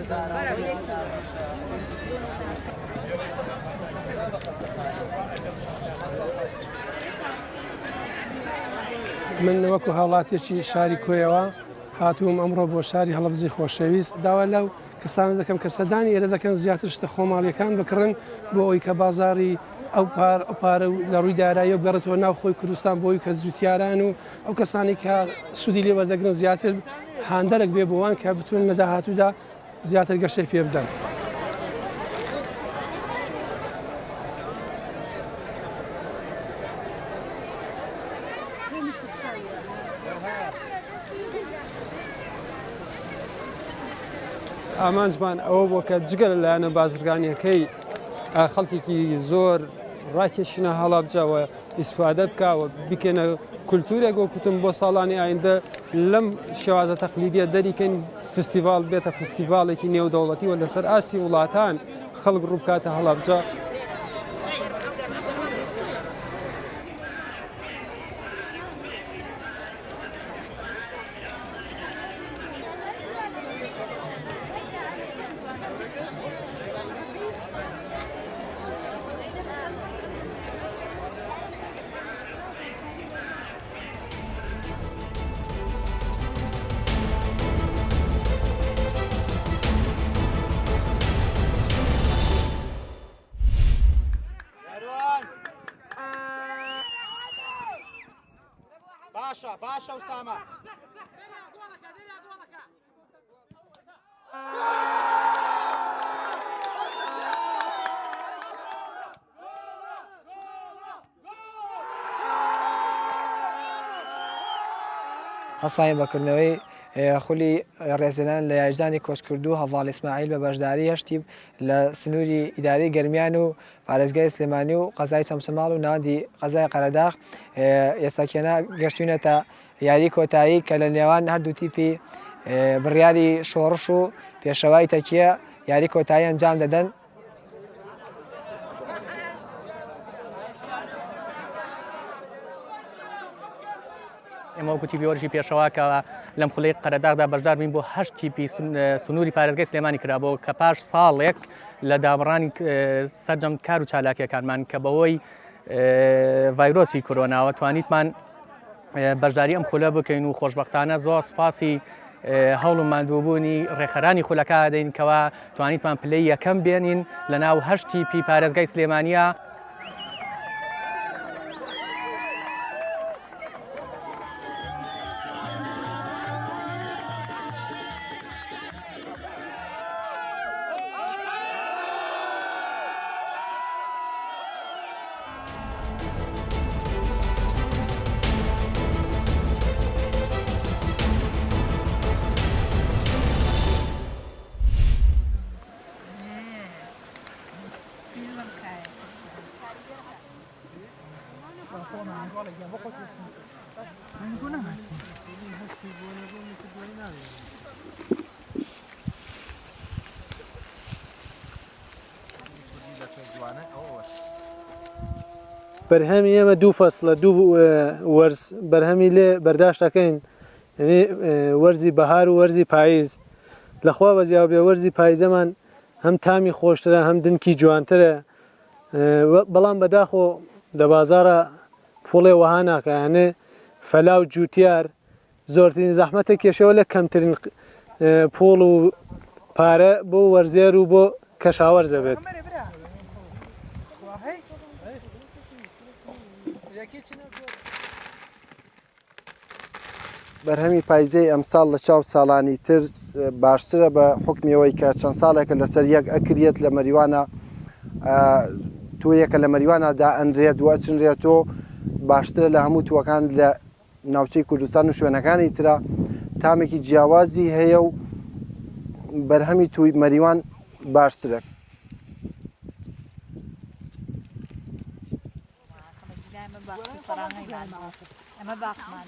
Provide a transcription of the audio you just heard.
من وەکو هاوڵاتێکی شاری کۆیەوە هاتووم ئەمڕۆ بۆ شاری هەڵەبجەی خۆشەویست داوا لەو کەسانە دەکەم کە سەردانی ئێرە دەکەن زیاتر شتە خۆماڵیەکان بکڕن بۆ ئەوی کە بازاڕی ئەو پارە لە ڕووی دارایی بگەڕێتەوە ناو خۆی کوردستان بۆی کە جوتیاران و ئەو کەسانی کە سوودی لێ وەردەگرن زیاتر هاندەرێک بێ بۆوان کە بتوان لە داهاتوودا زیاتر گەشەی پێ بدەن. ئامانجمان ئەوە بووە کە جگە لەلایەنە بازرگانیەکەی خەڵکێکی زۆر ڕاکێشینە هەڵابجاوە ئیسفادە بکەوە بکەنە کولتورێک وەکوتم بۆ ساڵانی ئایندە لەم شێوازە تەقلیدیە دەریکەین فستیڤال بێتە فستیڤالێکی نێودەوڵەتی و لەسەر ئاسی وڵاتان خەڵک ڕووبکاتە هەڵابجا. باشا أسامة هەساین بەکردنەوەی خولی ڕێزێنان لە یاریزانی کۆچکردو هەڤاڵ ئیسماعیل بە بەشداری هەشتی لە سنووری ئیداری گەرمیان و پارێزگای سلێمانی و قەزای چەمسەماڵ و ناوەندی قەزای قەرەداغ ئێستاکێنە گەشتوونەتە یاری کۆتایی کە لە نێوان هەردوو تیپی بڕیاری شۆڕش و پێشەوای تەکیە یاری کۆتایی ئەنجام دەدەن. ئێمە وەکو تیپی وەرزشی پێشەوا کە لەم خولەی قەرەداغدا بەشدار بین بۆ 8 تیپی سنووری پارێزگای سلێمانی کرابەوە کە پاش ساڵێک لە دابڕانی سەرجەم کار و چالاکیەکانمان کە بەوەی ڤایرۆسی کۆرۆناوە توانیتمان بەشداری ئەم خولە بکەین و خۆشبەختانە زۆر سوپاسی هەوڵ و ماندووبوونی ڕێخەرانی خولەکە دەین کەوا توانیتمان پلەی یەکەم بێنین لە ناو 8 تیپی پارێزگای سلێمانیە. بەرهەمی ئێمە دوو فەسڵە دوو وەرز بەرهەمی لێ بەرداشت دەکەین وەرزی بەهار و وەرزی پاییز لەخوا بەزیاو بێ وەرزی پاییزەمان هەم تامی خۆشترە هەم دنکی جوانترە بەڵام بەداخۆ لە بازارە پوڵێ وەها ناکە یانێ فەلاو جوتیار زۆرترین زەحمەتە کێشەوە لە کەمترین پوڵ و پارە بۆ وەرزێر و بۆ کەشاوەرزە بێت. بەرهەمی پایزەی ئەمساڵ لە چاو ساڵانی تر باشترە بە حکمیەوەی کە چەند ساڵێکە لەسەر یەک ئەکرێت لە مەریوانە تویەکە لە مەریوانەدا ئەنرێت و ئەچنرێتەوە باشترە لە هەموو تووەکان لە ناوچەی کوردستان و شوێنەکانی ترە تامێکی جیاوازی هەیە و بەرهەمی توی مەریوان باشترە. ئەمە باخمان